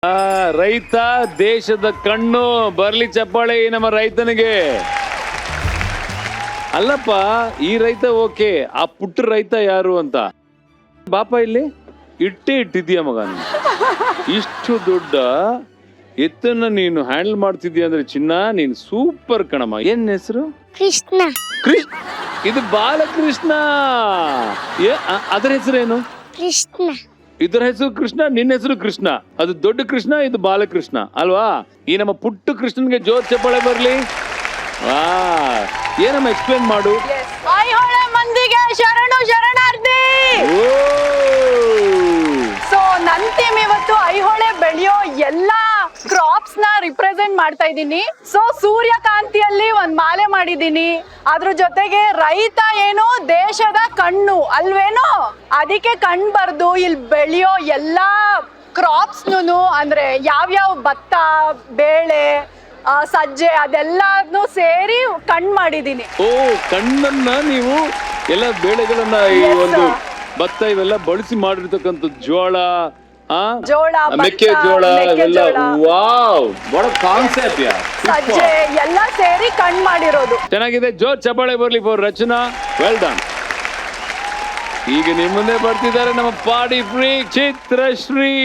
ರೈತ ದೇಶದ ಕಣ್ಣು. ಬರ್ಲಿ ಚಪ್ಪಾಳೆ ನಮ್ಮ ರೈತನಿಗೆ. ಅಲ್ಲಪ್ಪ, ಈ ರೈತ ಓಕೆ, ಆ ಪುಟ್ಟ ರೈತ ಯಾರು ಅಂತ. ಬಾಪ ಇಲ್ಲಿ ಇಟ್ಟಿದ್ಯಾ ಮಗ. ಇಷ್ಟು ದೊಡ್ಡ ಎತ್ತನ್ನ ನೀನು ಹ್ಯಾಂಡಲ್ ಮಾಡ್ತಿದ್ಯಾ ಅಂದ್ರೆ ಚಿನ್ನ, ನೀನು ಸೂಪರ್ ಕಣಮ್ಮ. ಏನ್ ಹೆಸರು? ಕೃಷ್ಣ. ಇದು ಬಾಲಕೃಷ್ಣ. ಅದರ ಹೆಸರೇನು? ಕೃಷ್ಣ. ಇದರ ಹೆಸರು ಕೃಷ್ಣ, ನಿನ್ನ ಹೆಸರು ಕೃಷ್ಣ. ಅದು ದೊಡ್ಡ ಕೃಷ್ಣ, ಇದು ಬಾಲಕೃಷ್ಣ ಅಲ್ವಾ? ಈ ನಮ್ಮ ಪುಟ್ಟ ಕೃಷ್ಣನ್ಗೆ ಜೋರ್ ಚಪ್ಪಾಳೆ ಬರ್ಲಿ. ವಾ, ಏನಮ್ಮ ಎಕ್ಸ್ಪ್ಲೇನ್ ಮಾಡು. ಐಹೊಳೆ ಮಂದಿಗೆ ಶರಣು ಶರಣಾರ್ಥಿ. ಸೊ ನನ್ ಟೀಮ್ ಇವತ್ತು ಐಹೊಳೆ ಬೆಳೆಯೋ ಎಲ್ಲಾ ಕ್ರಾಪ್ಸ್ ನ ರಿಪ್ರೆಸೆಂಟ್ ಮಾಡ್ತಾ ಇದ್ದೀನಿ. ಸೊ ಸೂರ್ಯಕಾಂತಿಯಲ್ಲಿ ಒಂದ್ ಮಾಲೆ ಮಾಡಿದೀನಿ. ಅದ್ರ ಜೊತೆಗೆ ರೈತ ಏನು ದೇಶದ ಕಣ್ಣು ಅಲ್ವೇನೋ, ಅದಕ್ಕೆ ಕಣ್ ಬರ್ದು ಇಲ್ಲಿ ಬೆಳೆಯೋ ಎಲ್ಲಾ ಕ್ರಾಪ್ಸ್ ಅಂದ್ರೆ ಯಾವ್ಯಾವ ಭತ್ತ, ಬೇಳೆ, ಸಜ್ಜೆ ಅದೆಲ್ಲಾನು ಸೇರಿ ಕಣ್ ಮಾಡಿದೀನಿ. ಓ, ಕಣ್ಣನ್ನ ನೀವು ಎಲ್ಲ ಬೇಳೆಗಳನ್ನ ಈ ಒಂದು ಭತ್ತ ಇವೆಲ್ಲ ಬಳಸಿ ಮಾಡಿರ್ತಕ್ಕಂಥ ಜೋಳ, ಮೆಕ್ಕೆಜೋಳ ಇವೆಲ್ಲ. ವಾವ್, ವಾಟ್ ಅ ಕಾನ್ಸೆಪ್ಟ್ ಯಾ. ಸಜ್ಜೆ ಎಲ್ಲ ಸೇರಿ ಕಣ್ ಮಾಡಿರೋದು. ಚೆನ್ನಾಗಿದೆ. ಜೋರ್ ಚಪ್ಪಾಳೆ ಬರ್ಲಿ ಫಾರ್ ರಚನಾ. Well done. ಈಗ ನಿಮ್ಮ ಮುಂದೆ ಬರ್ತಿದ್ದಾರೆ ನಮ್ಮ ಪಾಡಿ ಫ್ರೀ ಚಿತ್ರಶ್ರೀ.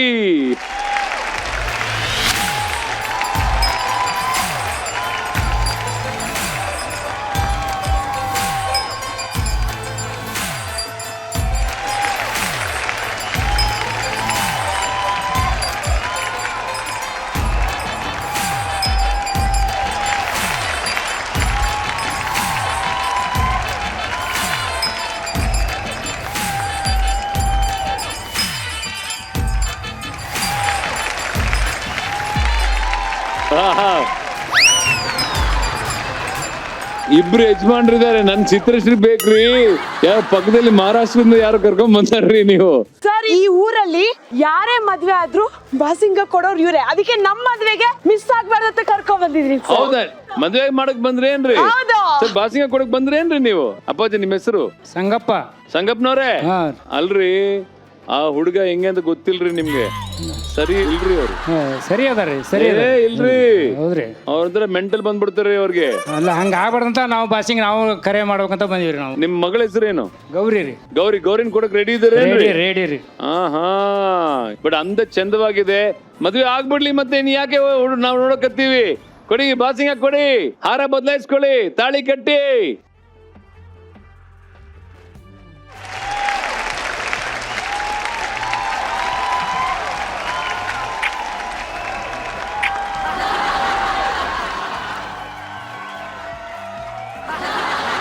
ಇಬ್ರು ಯಜಮಾನ್ರಿದ್ದಾರೆ. ನನ್ ಚಿತ್ರಶ್ರೀ ಬೇಕ್ರಿ. ಯಾರ ಪಕ್ಕದಲ್ಲಿ ಮಹಾರಾಷ್ಟ್ರದಿಂದ ಯಾರು ಕರ್ಕೊಂಡ್ ಬಂದಾರ್ರಿ ನೀವು? ಸರ್, ಈ ಊರಲ್ಲಿ ಯಾರೇ ಮದ್ವೆ ಆದ್ರೂ ಬಾಸಿಂಗ ಕೊಡೋರು ಇವ್ರೆ. ಅದಕ್ಕೆ ನಮ್ ಮದ್ವೆಗೆ ಮಿಸ್ ಆಗ್ಬಾರ್ದಂತ ಕರ್ಕೊಂಡ್ ಬಂದಿದ್ರಿ. ಹೌದಾ? ಮದ್ವೆ ಮಾಡಕ್ ಬಂದ್ರೇನ್ರಿ? ಬಾಸಿಂಗ ಕೊಡಕ್ ಬಂದ್ರೇನ್ರಿ ನೀವು? ಅಪ್ಪಾಜಿ ನಿಮ್ ಹೆಸರು? ಸಂಗಪ್ಪ. ಸಂಗಪ್ಪನವ್ರೆ? ಅಲ್ರಿ, ಆ ಹುಡುಗ ಹೆಂಗೆ ಅಂತ ಗೊತ್ತಿಲ್ರಿ ನಿಮ್ಗೆ? ಸರಿ ಇಲ್ರಿ ಅವ್ರು? ಸರಿ ಅದಾರಿ. ಸರಿ ಇಲ್ರಿ, ಹೌದ್ರಿ. ಅವ್ರ ಮೆಂಟಲ್ ಬಂದ್ಬಿಡ್ತಾರ್ರಿ ಅವ್ರಿಗೆ. ಅಲ್ಲ, ಹಂಗ ಆಗ್ಬಾರ್ದಂತ ನಾವು ಬಾಸಿಂಗ್ ನಾವು ಕರೆ ಮಾಡ್ಬೇಕಂತ ಬಂದಿವ್ರಿ ನಾವು. ನಿಮ್ ಮಗಳ ಹೆಸರೇನು? ಗೌರಿ ರೀ. ಗೌರಿನ್ ಕೊಡಕ್ ರೆಡಿ ಇದಾರೆ? ರೆಡಿ ರೀ. ಹಾ, ಬಟ್ ಅಂದ ಚಂದವಾಗಿದೆ. ಮದ್ವೆ ಆಗ್ಬಿಡ್ಲಿ ಮತ್ತೆ ನೀ ಯಾಕೆ ನಾವು ನೋಡಕತ್ತೀವಿ. ಕೊಡಿ ಬಾಸಿಂಗ, ಕೊಡಿ. ಹಾರ ಬದಲಾಯಿಸ್ಕೊಳ್ಳಿ, ತಾಳಿ ಕಟ್ಟಿ.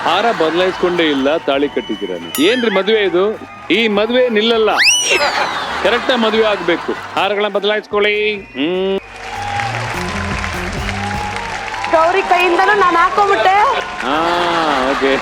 ಹಾರ ಬದಲಾಯಿಸ್ಕೊಂಡೇ ಇಲ್ಲ, ತಾಳಿ ಕಟ್ಟಿದ್ದೀರ. ಏನ್ರಿ ಮದ್ವೆ ಇದು? ಈ ಮದ್ವೆ ನಿಲ್ಲಲ್ಲ. ಕರೆಕ್ಟ್ ಮದ್ವೆ ಆಗ್ಬೇಕು. ಹಾರಗಳನ್ನ ಬದಲಾಯಿಸ್ಕೊಳ್ಳಿ. ಗೌರಿ ಕೈಯಿಂದನೂ ನಾನು ಹಾಕೊಂಡ್ಬಿಟ್ಟೆ. ಹಾ, ಓಕೆ.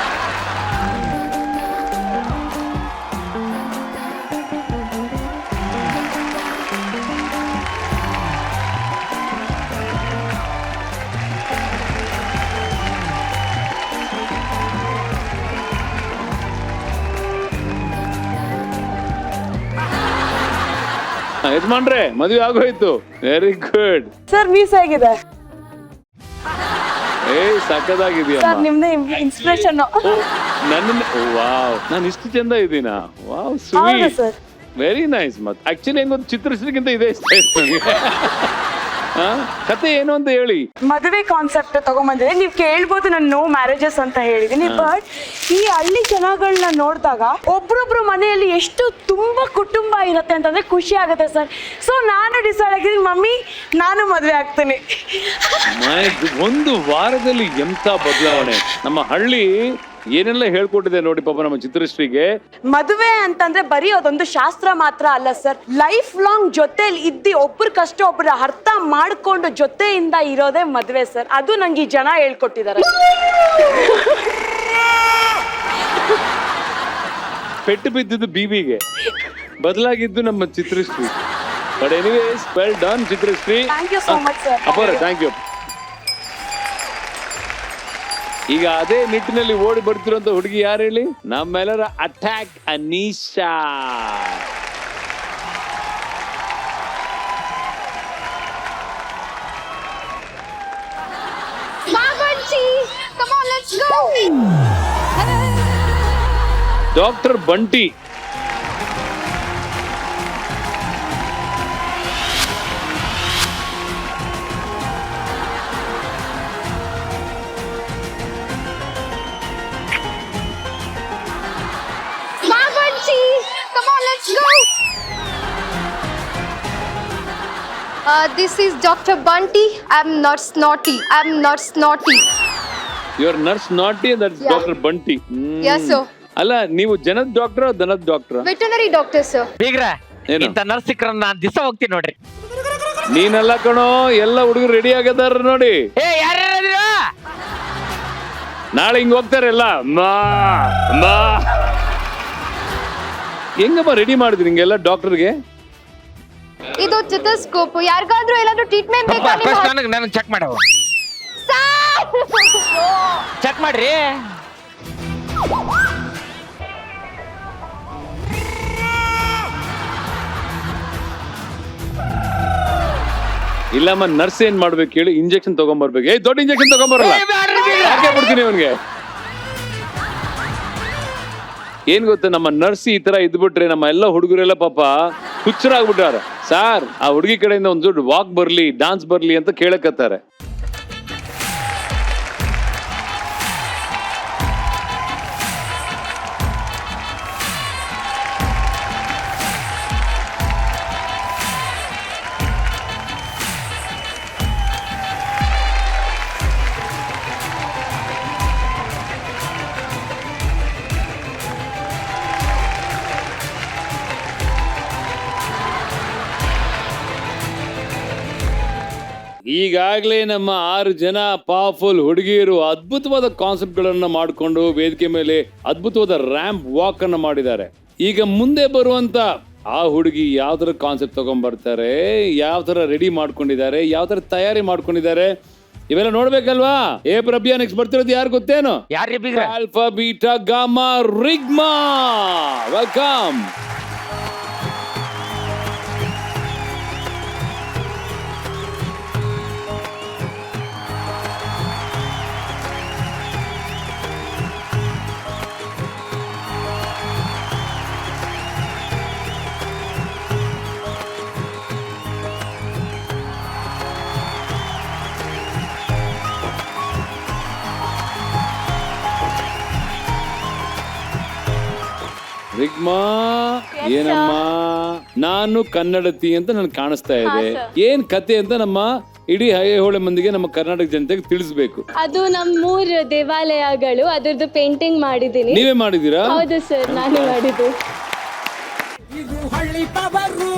ಯಜಮಾನ್ರೆ, ಮದುವೆ ಆಗೋಯ್ತು. Very good. ಸರ್, ಮೀಸ್ ಆಗಿದೆ. ಸಕ್ಕದಾಗಿದೆಯಾ? ಸರ್, ನಿಮ್ದೇ ಇನ್ಸ್ಪಿರೇಷನ್. ನನ್ನ ವಾವ್, ನಾನು ಇಷ್ಟು ಚಂದ ಇದ್ದೀನಾ? ವಾವ್, ಹೌದು ಸ್ವೀಟ್, ಸರ್. Very nice. ಮತ್ ಆಕ್ಚುಲಿ ಹೆಂಗೊಂದು ಚಿತ್ರಶ್ರೀಗಿಂತ ಇದೆ ಇಷ್ಟ ಆಯ್ತು ನನಗೆ. ಕತೆ ಏನು ಅಂತ ಹೇಳಿ. ಮದುವೆ ಕಾನ್ಸೆಪ್ಟ್ ತಗೊಂಬಂದಿದೆ. ನೀವು ಕೇಳ್ಬೋದು ನಾನು ನೋ ಮ್ಯಾರೇಜಸ್ ಅಂತ ಹೇಳಿದೀನಿ. ಬಟ್ ಈ ಹಳ್ಳಿ ಜನಗಳನ್ನ ನೋಡಿದಾಗ ಒಬ್ರೊಬ್ರು ಮನೆಯಲ್ಲಿ ಎಷ್ಟು ತುಂಬಾ ಕುಟುಂಬ ಇರುತ್ತೆ ಅಂತಂದ್ರೆ ಖುಷಿ ಆಗುತ್ತೆ ಸರ್. ಸೊ ನಾನು ಡಿಸೈಡ್ ಆಗಿದ್ದೀನಿ, ಮಮ್ಮಿ ನಾನು ಮದುವೆ ಆಗ್ತೀನಿ. ಒಂದು ವಾರದಲ್ಲಿ ಎಂತ ಬದಲಾವಣೆ. ನಮ್ಮ ಹಳ್ಳಿ ಏನೆಲ್ಲ ಹೇಳ್ಕೊಟ್ಟಿದೆ ನೋಡಿ ಪಾಪ ನಮ್ಮ ಚಿತ್ರಶ್ರೀಗೆ. ಮದುವೆ ಅಂತಂದ್ರೆ ಬರೀ ಅದೊಂದು ಶಾಸ್ತ್ರ ಮಾತ್ರ ಅಲ್ಲ ಸರ್. ಲೈಫ್ ಲಾಂಗ್ ಜೊತೆಲಿ ಇದ್ದು ಒಬ್ರ ಕಷ್ಟ ಒಬ್ರ ಅರ್ಥ ಮಾಡ್ಕೊಂಡು ಜೊತೆಯಿಂದ ಇರೋದೇ ಮದುವೆ ಸರ್. ಅದು ನಂಗೆ ಈ ಜನ ಹೇಳ್ಕೊಟ್ಟಿದ್ದಾರೆ. ಪೆಟ್ಟು ಬಿದ್ದಿದ್ದು ಬಿಬಿಗೆ, ಬದಲಾಗಿದ್ದು ನಮ್ಮ Chitrashree. But anyways, well done Chitrashree. Thank you so much sir. ಅಪ್ಪರ ಥ್ಯಾಂಕ್ ಯು. ಈಗ ಅದೇ ನಿಟ್ಟಿನಲ್ಲಿ ಓಡಿ ಬರ್ತಿರುವಂತ ಹುಡುಗಿ ಯಾರು ಹೇಳಿ? ನಮ್ಮೆಲ್ಲರ attack Aneesha. Doctor Bunty. Come on, let's go. This is Dr. Bunty. I'm Nurse Naughty. Your nurse Naughty, that's Yeah. Doctor Bunty. Yes, sir. ಅಲ್ಲ, ನೀವು ಜನದ ಡಾಕ್ಟರ್ ದನದ ಡಾಕ್ಟರ್? Veterinary doctor, sir. ಬೀಗ್ರ ಏನು? ಇಂತ ನರ್ಸ್ ಸಿಕ್ಕ್ರ ನಾನ್ ದಿವಸ ಹೋಗ್ತೀನಿ ನೋಡ್ರಿ. ನೀನೆಲ್ಲ ಕಣೋ, ಎಲ್ಲ ಹುಡುಗರು ರೆಡಿ ಆಗದಾರ ನೋಡಿ. ಏ ಯಾರ್ಯಾರ ನಾಳೆ ಹಿಂಗ್ ಹೋಗ್ತಾರೆ ಎಲ್ಲ. ಹೆಂಗಮ್ಮ ರೆಡಿ ಮಾಡಿದ್ರಿ ಹಿಂಗೆಲ್ಲ ಡಾಕ್ಟರ್ಗೆ? ಇದು ಚಿತಸ್ಕೋಪ್. ಯಾರಿಗಾದ್ರೂ ಎಲ್ಲಾದ್ರೂ ಟ್ರೀಟ್ಮೆಂಟ್ ಬೇಕಾ? ನನಗೆ ಚೆಕ್ ಮಾಡವು, ಚೆಕ್ ಮಾಡ್ರಿ. ಇಲ್ಲಮ್ಮ, ನರ್ಸ್ ಏನ್ ಮಾಡ್ಬೇಕು ಹೇಳಿ? ಇಂಜೆಕ್ಷನ್ ತಗೊಂಡ್ಬರ್ಬೇಕು. ಏ, ದೊಡ್ಡ ಇಂಜೆಕ್ಷನ್ ತಗೊಂಡ್ಬರಲ್ಲ, ಯಾಕೆ ಬಿಡ್ತೀನಿ ಅವನ್ಗೆ. ಏನ್ ಗೊತ್ತ, ನಮ್ಮ ನರ್ಸ್ ಈ ತರ ಇದ್ಬಿಟ್ರೆ ನಮ್ಮ ಎಲ್ಲ ಹುಡುಗರೆಲ್ಲ ಪಾಪ ಹುಚ್ಚರಾಗ್ಬಿಟ್ಟಾರ. ಸಾರ್, ಆ ಹುಡುಗಿ ಕಡೆಯಿಂದ ಒಂದ್ ದೊಡ್ಡ ವಾಕ್ ಬರ್ಲಿ, ಡಾನ್ಸ್ ಬರ್ಲಿ ಅಂತ ಕೇಳಕತ್ತಾರೆ. ಈಗಾಗಲೇ ನಮ್ಮ 6 ಜನ ಪವರ್ಫುಲ್ ಹುಡುಗಿಯರು ಅದ್ಭುತವಾದ ಕಾನ್ಸೆಪ್ಟ್ ಗಳನ್ನ ಮಾಡಿಕೊಂಡು ವೇದಿಕೆ ಮೇಲೆ ಅದ್ಭುತವಾದ ರ್ಯಾಂಪ್ ವಾಕ್ ಅನ್ನ ಮಾಡಿದ್ದಾರೆ. ಈಗ ಮುಂದೆ ಬರುವಂತ ಆ ಹುಡುಗಿ ಯಾವ ತರ ಕಾನ್ಸೆಪ್ಟ್ ತಗೊಂಡ್ಬರ್ತಾರೆ, ಯಾವ ತರ ರೆಡಿ ಮಾಡ್ಕೊಂಡಿದ್ದಾರೆ, ಯಾವ ತರ ತಯಾರಿ ಮಾಡ್ಕೊಂಡಿದ್ದಾರೆ, ಇವೆಲ್ಲ ನೋಡ್ಬೇಕಲ್ವಾ? ಏ ಪ್ರಭ್ಯಾ, ನೆಕ್ಸ್ಟ್ ಬರ್ತಿರೋದು ಯಾರು ಗೊತ್ತೇನು? ಯಾರ್ರಿ ಬೀಗ್ರ? Alpha beta gamma Rigma. Welcome. Rigma, ಏನಮ್ಮ, ನಾನು ಕನ್ನಡತಿ ಅಂತ ನನ್ಗೆ ಕಾಣಿಸ್ತಾ ಇದೆ. ಏನ್ ಕತೆ ಅಂತ ನಮ್ಮ ಇಡೀ ಐಹೊಳೆ ಮಂದಿಗೆ, ನಮ್ಮ ಕರ್ನಾಟಕ ಜನತೆಗೆ ತಿಳಿಸ್ಬೇಕು. ಅದು ನಮ್ಮೂರ್ ದೇವಾಲಯಗಳು, ಅದ್ರದ್ದು ಪೇಂಟಿಂಗ್ ಮಾಡಿದ್ದೀನಿ. ನೀವೇ ಮಾಡಿದೀರಾ? ಹೌದು ಸರ್, ನಾನೇ ಮಾಡಿದ್ದು. ಇದು ಹಳ್ಳಿ ಪವರು